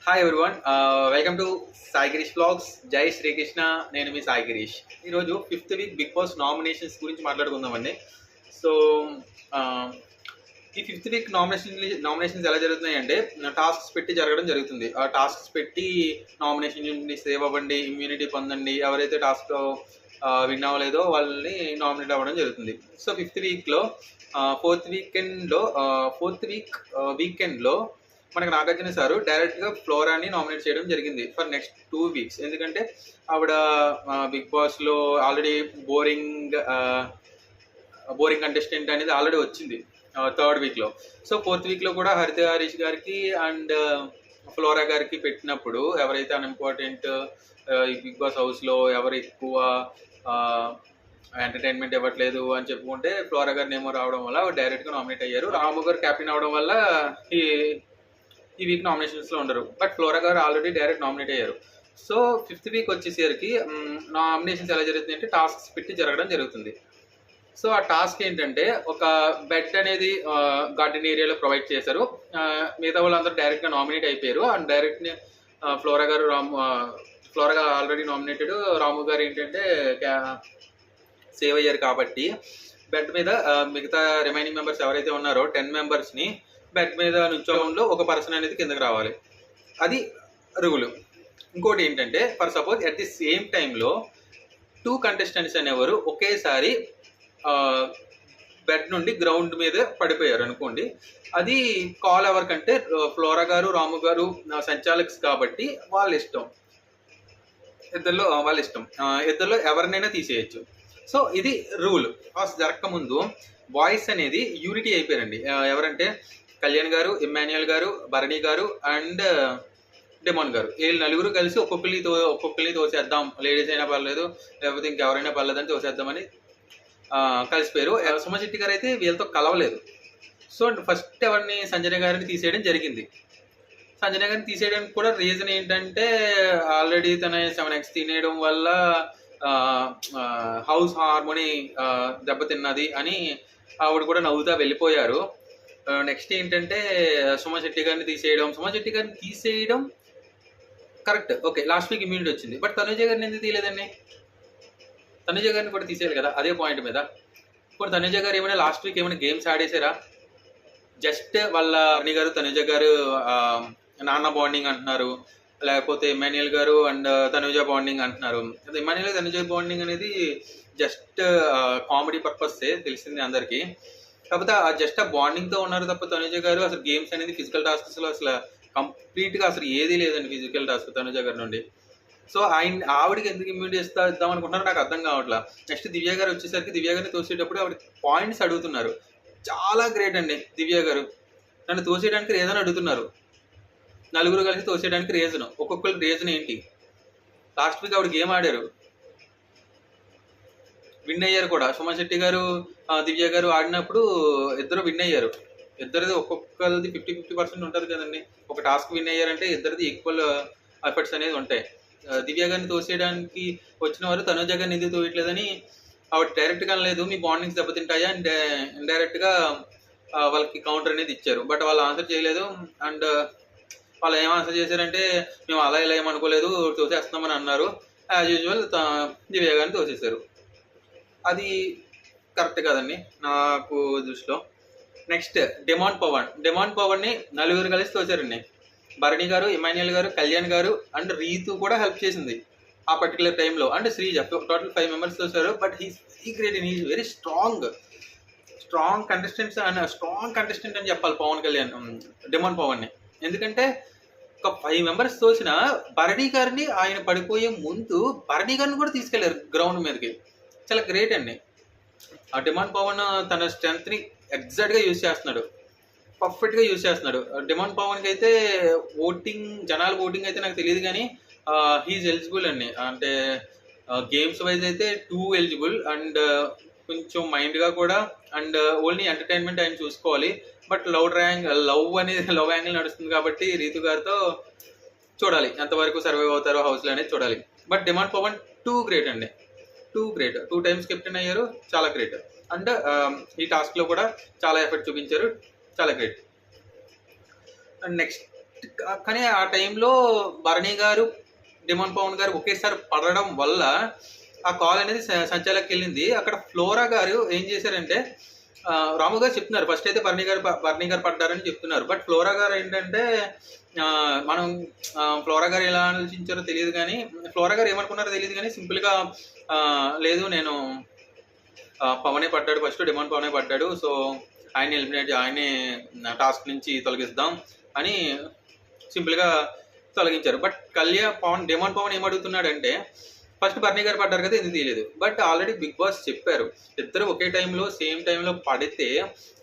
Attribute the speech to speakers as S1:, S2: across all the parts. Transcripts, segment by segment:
S1: Hi everyone, welcome to Sai Girish blogs. జై శ్రీకృష్ణ. నేను మీ సాయి గిరీష్. ఈరోజు fifth week Bigg Boss nominations గురించి మాట్లాడుకుందామండి. సో ఈ ఫిఫ్త్ వీక్ నామినేషన్స్ ఎలా జరుగుతున్నాయి అంటే టాస్క్స్ పెట్టి జరగడం జరుగుతుంది. ఆ టాస్క్స్ పెట్టి నామినేషన్ నుండి సేవ్ అవ్వండి, ఇమ్యూనిటీ పొందండి, ఎవరైతే టాస్క్ విన్ అవ్వలేదో వాళ్ళని నామినేట్ అవ్వడం జరుగుతుంది. సో ఫిఫ్త్ వీక్లో ఫోర్త్ వీకెండ్లో మనకు నాగార్జున సారు డైరెక్ట్గా ఫ్లోరాని నామినేట్ చేయడం జరిగింది ఫర్ నెక్స్ట్ 2 weeks. ఎందుకంటే ఆవిడ బిగ్ బాస్లో ఆల్రెడీ బోరింగ్ కంటెస్టెంట్ అనేది ఆల్రెడీ వచ్చింది థర్డ్ వీక్లో. సో ఫోర్త్ వీక్లో కూడా హరిత హరీష్ గారికి అండ్ ఫ్లోరా గారికి పెట్టినప్పుడు ఎవరైతే అన్ఇంపార్టెంట్ ఈ బిగ్ బాస్ హౌస్లో ఎవరు ఎక్కువ ఎంటర్టైన్మెంట్ ఇవ్వట్లేదు అని చెప్పుకుంటే ఫ్లోరా గారిని ఏమో రావడం వల్ల డైరెక్ట్గా నామినేట్ అయ్యారు. రాము గారు క్యాప్టెన్ అవడం వల్ల ఈ వీక్ నామినేషన్స్లో ఉండరు. బట్ ఫ్లోరా గారు ఆల్రెడీ డైరెక్ట్ నామినేట్ అయ్యారు. సో ఫిఫ్త్ వీక్ వచ్చేసరికి నామినేషన్స్ ఎలా జరుగుతుంది అంటే టాస్క్స్ పెట్టి జరగడం జరుగుతుంది. సో ఆ టాస్క్ ఏంటంటే ఒక బెడ్ అనేది గార్డెన్ ఏరియాలో ప్రొవైడ్ చేశారు. మిగతా వాళ్ళందరూ డైరెక్ట్గా నామినేట్ అయిపోయారు. అండ్ డైరెక్ట్ ఫ్లోరా గారు ఆల్రెడీ నామినేటెడ్. రాము గారు ఏంటంటే సేవ్ అయ్యారు కాబట్టి బెడ్ మీద మిగతా రిమైనింగ్ మెంబర్స్ ఎవరైతే ఉన్నారో 10 మెంబర్స్ని బెడ్ మీద నుంచోలో ఒక పర్సన్ అనేది కిందకి రావాలి. అది రూలు. ఇంకోటి ఏంటంటే for suppose at the same టైంలో 2 కంటెస్టెంట్స్ అనేవారు ఒకేసారి బెడ్ నుండి గ్రౌండ్ మీద పడిపోయారు అనుకోండి. అది కాల్ ఎవరికంటే ఫ్లోరా గారు రాము గారు సంచాలక్స్ కాబట్టి వాళ్ళ ఇష్టం. ఇద్దరిలో ఎవరినైనా తీసేయచ్చు. సో ఇది రూల్. ఫస్ట్ జరగకముందు బాయ్స్ అనేది యూనిటీ అయిపోయారండి. ఎవరంటే కళ్యాణ్ గారు, ఇమ్మాన్యుయల్ గారు, భరణి గారు అండ్ డెమాన్ గారు, వీళ్ళు నలుగురు కలిసి ఒక్కొక్కరిని తోసేద్దాం, లేడీస్ అయినా పర్లేదు లేకపోతే ఇంకెవరైనా పర్లేదని తోసేద్దామని కలిసిపోయారు. సుమన్ శెట్టి గారు అయితే వీళ్ళతో కలవలేదు. సో ఫస్ట్ ఎవరిని సంజన గారిని తీసేయడం జరిగింది. సంజన గారిని తీసేయడానికి కూడా రీజన్ ఏంటంటే ఆల్రెడీ తన 7x తినేయడం వల్ల హౌస్ హార్మోనీ దెబ్బతిన్నది అని ఆవిడ కూడా నవ్వుతా వెళ్ళిపోయారు. నెక్స్ట్ ఏంటంటే సుమన్ శెట్టి గారిని తీసేయడం correct, okay. Last week immunity వచ్చింది. బట్ తనుజ గారిని ఎందుకు తీయలేదండి? తనుజ గారిని కూడా తీసేయాలి కదా అదే పాయింట్ మీద. ఇప్పుడు తనుజ గారు ఏమైనా లాస్ట్ వీక్ ఏమైనా గేమ్స్ ఆడేసారా? జస్ట్ వాళ్ళ అర్ని గారు తనుజ గారు నాన్న బాండింగ్ అంటున్నారు, లేకపోతే ఇమాన్యుయల్ గారు అండ్ తనుజ బాండింగ్ అంటున్నారు. ఇమాన్యుయల్ తనుజ బాండింగ్ అనేది జస్ట్ కామెడీ పర్పస్సే, తెలిసింది అందరికీ. కాకపోతే జస్ట్ ఆ బాండింగ్తో ఉన్నారు తప్ప తనుజ గారు అసలు గేమ్స్ అనేది ఫిజికల్ టాస్క్స్లో అసలు కంప్లీట్గా అసలు ఏదీ లేదండి ఫిజికల్ టాస్క్ తనుజ గారి నుండి. సో ఆవిడకి ఎందుకు ఇమ్యూనిటీ ఇద్దాం అనుకుంటున్నారో నాకు అర్థం కావట్లా. నెక్స్ట్ దివ్య గారు వచ్చేసరికి దివ్య గారిని తోసేటప్పుడు ఆవిడ పాయింట్స్ అడుగుతున్నారు. చాలా గ్రేట్ అండి దివ్య గారు. నన్ను తోసేయడానికి రీజన్ అడుగుతున్నారు. నలుగురు కలిసి తోసేయడానికి రీజన్, ఒక్కొక్కరికి రీజన్ ఏంటి? లాస్ట్ వీక్ ఆవిడ గేమ్ ఆడారు, విన్ అయ్యారు కూడా. సుమన్ శెట్టి గారు దివ్య గారు ఆడినప్పుడు ఇద్దరు విన్ అయ్యారు. ఇద్దరిది ఒక్కొక్కరిది 50-50% ఉంటుంది కదండి. ఒక టాస్క్ విన్ అయ్యారంటే ఇద్దరిది ఈక్వల్ ఎఫర్ట్స్ అనేది ఉంటాయి. దివ్య గారిని తోసేయడానికి వచ్చిన వారు తనుజ గారిని ఎందుకు తోయట్లేదని ఆవిడ డైరెక్ట్గా అనలేదు, మీ బాండింగ్స్ దెబ్బతింటాయా అండ్ ఇండైరెక్ట్గా వాళ్ళకి కౌంటర్ అనేది ఇచ్చారు. బట్ వాళ్ళు ఆన్సర్ చేయలేదు. అండ్ వాళ్ళు ఏం ఆన్సర్ చేశారంటే మేము అలా ఇలా ఏమనుకోలేదు, తోసేస్తున్నామని అన్నారు. యాజ్ యూజువల్ దివ్య గారిని తోసేశారు. అది కరెక్ట్ కదండి నాకు దృష్టిలో. నెక్స్ట్ డెమాన్ పవన్ని నలుగురు కలిసి తోసారండి. భరణి గారు, ఇమాన్యుయల్ గారు, కళ్యాణ్ గారు అండ్ రీతు కూడా హెల్ప్ చేసింది ఆ పర్టికులర్ టైంలో. అండ్ శ్రీజ, టోటల్ 5 మెంబర్స్ తోసారు. But he's great and he's very strong contestant అని చెప్పాలి పవన్ కళ్యాణ్ డెమాన్ పవన్ని. ఎందుకంటే ఒక 5 మెంబర్స్ తోసిన భరణి గారిని ఆయన పడిపోయే ముందు భరణి గారిని కూడా తీసుకెళ్లారు గ్రౌండ్ మీదకి. చాలా గ్రేట్ అండి. ఆ డిమాండ్ పవన్ తన స్ట్రెంగ్త్ని ఎగ్జాక్ట్గా యూజ్ చేస్తున్నాడు, పర్ఫెక్ట్గా యూజ్ చేస్తున్నాడు. డిమాండ్ పవన్కి అయితే జనాల ఓటింగ్ అయితే నాకు తెలియదు కానీ హీఈస్ ఎలిజిబుల్ అండి. అంటే గేమ్స్ వైజ్ అయితే 2 ఎలిజిబుల్ అండ్ కొంచెం మైండ్గా కూడా అండ్ ఓన్లీ ఎంటర్టైన్మెంట్ ఆయన చూసుకోవాలి. బట్ లవ్ యాంగిల్ నడుస్తుంది కాబట్టి రీతు గారితో చూడాలి ఎంతవరకు సర్వైవ్ అవుతారో హౌస్లో అనేది చూడాలి. But demand Pavan too great అండి, 2 టైమ్స్ కెప్టెన్ అయ్యారు, చాలా గ్రేట్. అండ్ ఈ టాస్క్లో కూడా చాలా ఎఫర్ట్ చూపించారు, చాలా గ్రేట్. అండ్ నెక్స్ట్ కానీ ఆ టైంలో భరణి గారు, డిమాండ్ పవన్ గారు ఒకేసారి పడడం వల్ల ఆ కాల్ అనేది సంచాలకి వెళ్ళింది. అక్కడ ఫ్లోరా గారు ఏం చేశారంటే, రాము గారు చెప్తున్నారు ఫస్ట్ అయితే భరణి గారు పడ్డారని చెప్తున్నారు. బట్ ఫ్లోరా గారు ఏంటంటే మనం ఫ్లోరా గారు ఎలా ఆలోచించారో తెలియదు, కానీ ఫ్లోరా గారు ఏమనుకున్నారో తెలియదు, కానీ సింపుల్గా లేదు నేను పవనే పడ్డాడు, ఫస్ట్ డిమాండ్ పవనే పడ్డాడు, సో ఆయన్ని ఎలిమినేట్, ఆయనే టాస్క్ నుంచి తొలగిస్తాం అని సింపుల్గా తొలగించారు. బట్ డిమాండ్ పవన్ ఏమడుగుతున్నాడంటే, ఫస్ట్ భరణి గారు పడ్డారు కదా, ఎందుకు తీయలేదు. బట్ ఆల్రెడీ బిగ్ బాస్ చెప్పారు, ఇద్దరు ఒకే టైంలో సేమ్ టైంలో పడితే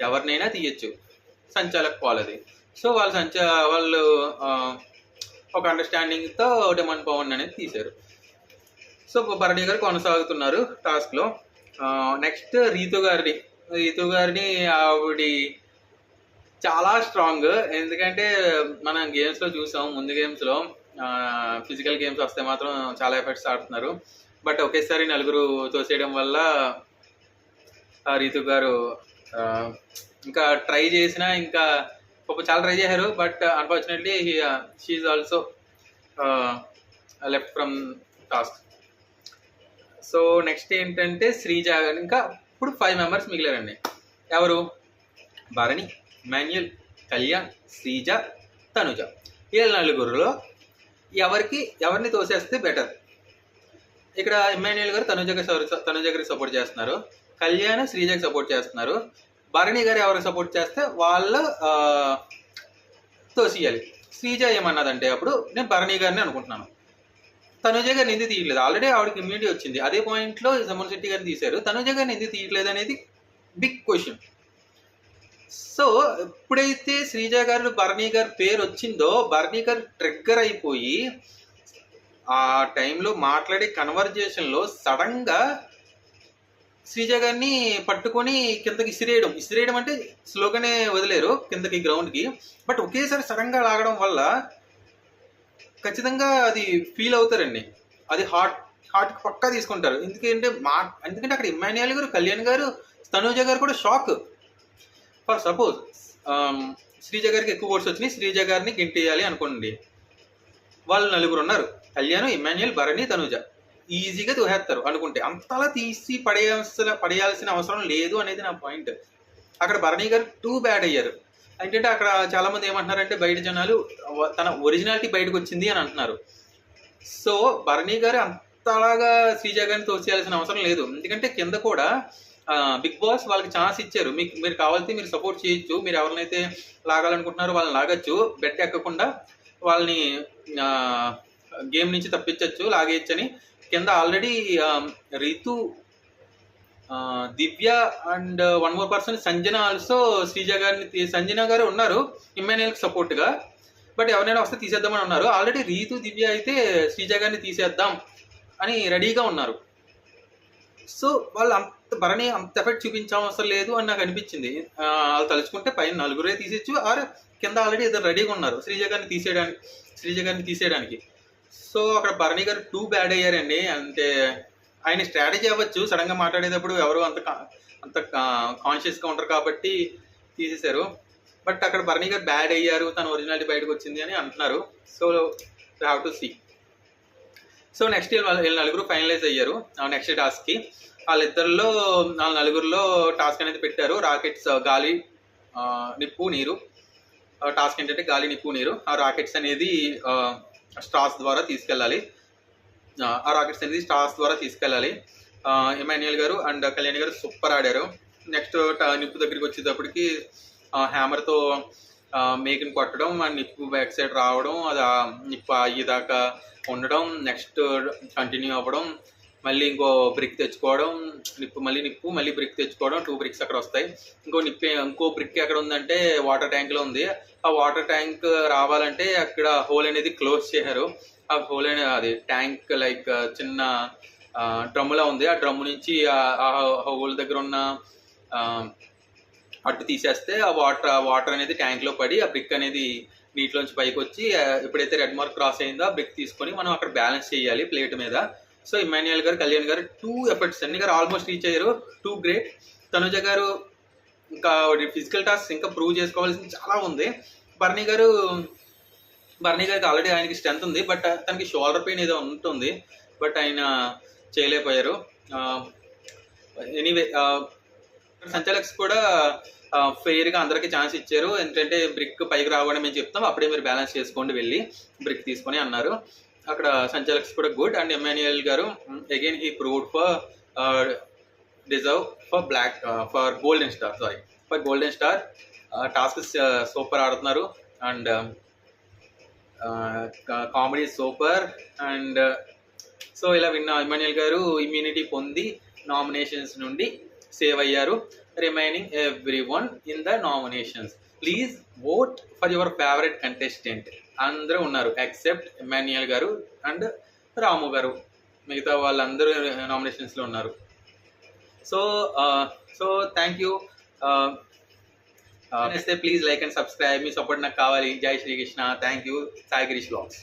S1: ఎవరినైనా తీయచ్చు, సంచాలక్ కాల్ అది. సో వాళ్ళు ఒక అండర్స్టాండింగ్తో డిమాండ్ పవన్ అనేది తీశారు. సో భరణి గారు కొనసాగుతున్నారు టాస్క్లో. నెక్స్ట్ రీతు గారిని ఆవిడ చాలా స్ట్రాంగ్. ఎందుకంటే మనం గేమ్స్లో చూసాం, ముందు గేమ్స్లో ఫిజికల్ గేమ్స్ వస్తే మాత్రం చాలా ఎఫర్ట్స్ ఆడుతున్నారు. బట్ ఒకేసారి నలుగురు తోసేయడం వల్ల రీతు గారు ఇంకా ట్రై చేసినా, ఇంకా చాలా ట్రై చేశారు. But unfortunately she also left from task. So next ఏంటంటే శ్రీజ. ఇంకా ఇప్పుడు 5 మెంబర్స్ మిగిలారండి. ఎవరు? భరణి, ఇమాన్యుయల్, కళ్యాణ్, శ్రీజ, తనుజ. వీళ్ళ నలుగురులో ఎవరిని తోసేస్తే బెటర్? ఇక్కడ ఇమాన్యుయల్ గారు తనుజ గారికి సపోర్ట్ చేస్తున్నారు, కళ్యాణ్ శ్రీజకి సపోర్ట్ చేస్తున్నారు. భరణి గారు ఎవరికి సపోర్ట్ చేస్తే వాళ్ళు తోసియాలి. శ్రీజ ఏమన్నదంటే అప్పుడు నేను భరణి గారిని అనుకుంటున్నాను, తనుజ గారిని ఎందుకు తీయట్లేదు, ఆల్రెడీ ఆవిడకి ఇమ్యూనిటీ వచ్చింది, అదే పాయింట్లో సమన్ శెట్టి గారిని తీశారు, తనుజ గారిని ఎందుకు తీయట్లేదు అనేది బిగ్ క్వశ్చన్. సో ఎప్పుడైతే శ్రీజ గారు భరణి గారి పేరు వచ్చిందో, భరణి గారు ట్రిగ్గర్ అయిపోయి ఆ టైంలో మాట్లాడే కన్వర్జేషన్లో సడన్గా శ్రీజ గారిని పట్టుకొని కిందకి ఇసిరేయడం అంటే స్లోగానే వదిలేరు కిందకి గ్రౌండ్కి. బట్ ఒకేసారి సడన్గా లాగడం వల్ల ఖచ్చితంగా అది ఫీల్ అవుతారండి, అది హార్ట్కి పక్కా తీసుకుంటారు. ఎందుకంటే అక్కడ ఇమాన్యుయల్ గారు, కళ్యాణ్ గారు, తనూజ గారు కూడా షాక్. ఫర్ సపోజ్ శ్రీజ గారికి ఎక్కువ ఓట్స్ వచ్చినాయి, శ్రీజ గారిని గెంటేయాలి అనుకోండి, వాళ్ళు నలుగురు ఉన్నారు, కళ్యాణ్, ఇమాన్యుయల్, భరణి, తనూజ, ఈజీగా తోహేస్తారు అనుకుంటే. అంతలా తీసి పడేయాల్సిన అవసరం లేదు అనేది నా పాయింట్. అక్కడ భరణి గారు టూ బ్యాడ్ అయ్యారు. ఏంటంటే అక్కడ చాలా మంది ఏమంటున్నారంటే బయట జనాలు తన ఒరిజినాలిటీ బయటకు వచ్చింది అని అంటున్నారు. సో భరణి గారు అంతలాగా శ్రీజ గారిని తోసేయాల్సిన అవసరం లేదు. ఎందుకంటే కింద కూడా బిగ్ బాస్ వాళ్ళకి ఛాన్స్ ఇచ్చారు, మీరు కావాలంటే మీరు సపోర్ట్ చేయొచ్చు, మీరు ఎవరినైతే లాగాలనుకుంటున్నారో వాళ్ళని లాగచ్చు, బెట్ ఎక్కకుండా వాళ్ళని గేమ్ నుంచి తప్పించవచ్చు, లాగేయచ్చని. కింద already Rithu, Divya and 1 more person Sanjana also Sanjana గారు ఉన్నారు ఇమ్మాన్యుయల్కి సపోర్ట్గా. బట్ ఎవరైనా వస్తే తీసేద్దామని ఉన్నారు. ఆల్రెడీ రీతు, దివ్య అయితే శ్రీజ గారిని తీసేద్దాం అని రెడీగా ఉన్నారు. సో వాళ్ళు భరణి అంత ఎఫెక్ట్ చూపించవసరం లేదు అని నాకు అనిపించింది. వాళ్ళు తలుచుకుంటే పైన నలుగురే తీసేయచ్చు, ఆర్ కింద ఆల్రెడీ ఇద్దరు రెడీగా ఉన్నారు శ్రీజ గారిని తీసేయడానికి. సో అక్కడ భరణి గారు టూ బ్యాడ్ అయ్యారండి. అంటే ఆయన స్ట్రాటజీ అవ్వచ్చు, సడన్గా మాట్లాడేటప్పుడు ఎవరు అంత కాన్షియస్గా ఉంటారు కాబట్టి తీసేశారు. బట్ అక్కడ భరణి గారు బ్యాడ్ అయ్యారు, తన ఒరిజినాలిటీ బయటకు వచ్చింది అని అంటున్నారు. So you have to see. So next వీళ్ళు నలుగురు ఫైనలైజ్ అయ్యారు నెక్స్ట్ టాస్క్కి. వాళ్ళ నలుగురిలో టాస్క్ అనేది పెట్టారు, రాకెట్స్, గాలి, నిప్పు, నీరు. టాస్క్ ఏంటంటే గాలి, నిప్పు, నీరు. ఆ రాకెట్స్ అనేది స్టార్స్ ద్వారా తీసుకెళ్ళాలి. ఇమాన్యుయల్ గారు అండ్ కళ్యాణ్ గారు సూపర్ ఆడారు. నెక్స్ట్ నిప్పు దగ్గరికి వచ్చేటప్పటికి హ్యామర్తో మేకని కొట్టడం, ఆ నిప్పు బ్యాక్ సైడ్ రావడం, అది నిప్పు అయ్యేదాకా ఉండడం, నెక్స్ట్ కంటిన్యూ అవ్వడం, మళ్ళీ ఇంకో బ్రిక్ తెచ్చుకోవడం, మళ్ళీ బ్రిక్ తెచ్చుకోవడం, 2 bricks అక్కడ వస్తాయి. ఇంకో బ్రిక్ ఎక్కడ ఉందంటే వాటర్ ట్యాంక్లో ఉంది. ఆ వాటర్ ట్యాంక్ రావాలంటే అక్కడ హోల్ అనేది క్లోజ్ చేశారు. ఆ హోల్ అనేది అది ట్యాంక్ లైక్ చిన్న డ్రమ్ములా ఉంది. ఆ డ్రమ్ నుంచి ఆ హోల్ దగ్గర ఉన్న అట్టు తీసేస్తే ఆ వాటర్ అనేది ట్యాంక్లో పడి ఆ బ్రిక్ అనేది నీటిలోంచి పైకి వచ్చి ఎప్పుడైతే రెడ్ మార్క్ క్రాస్ అయిందో ఆ బ్రిక్ తీసుకొని మనం అక్కడ బ్యాలెన్స్ చేయాలి ప్లేట్ మీద. సో ఇమాన్యుయల్ గారు, కళ్యాణ్ గారు 2 ఎఫర్ట్స్, అన్ని గారు ఆల్మోస్ట్ రీచ్ అయ్యారు, 2 గ్రేట్. తనుజ గారు ఇంకా ఫిజికల్ టాస్క్ ఇంకా ప్రూవ్ చేసుకోవాల్సింది చాలా ఉంది. భరణి గారు బర్నీ గారికి ఆల్రెడీ ఆయనకి స్ట్రెంత్ ఉంది, బట్ తనకి షోల్డర్ పెయిన్ ఏదో ఉంటుంది, బట్ ఆయన చేయలేకపోయారు. ఎనీవే సంచాలక్స్ కూడా ఫెయిర్గా అందరికీ ఛాన్స్ ఇచ్చారు. ఎందుకంటే బ్రిక్ పైకి రావడం మేము చెప్తాం, అప్పుడే మీరు బ్యాలెన్స్ చేసుకోండి వెళ్ళి బ్రిక్ తీసుకొని అన్నారు. అక్కడ సంచాలక్స్ కూడా గుడ్. అండ్ ఎమాన్యుయల్ గారు again he proved for deserve for golden star. Task super ఆడుతున్నారు and comedy super. And so ఇలా విన్న ఎమాన్యుయల్ గారు ఇమ్యూనిటీ పొంది నామినేషన్స్ నుండి సేవ్ అయ్యారు. Remaining everyone in the nominations, please vote for your favourite contestant. అందరూ ఉన్నారు ఎక్సెప్ట్ ఎమాన్యుయల్ గారు అండ్ రాము గారు, మిగతా వాళ్ళందరూ నామినేషన్స్లో ఉన్నారు. So thank you. Please like and subscribe, మీ సపోర్ట్ నాకు కావాలి. జై Srikrishna. Thank you. Sai Girish vlogs.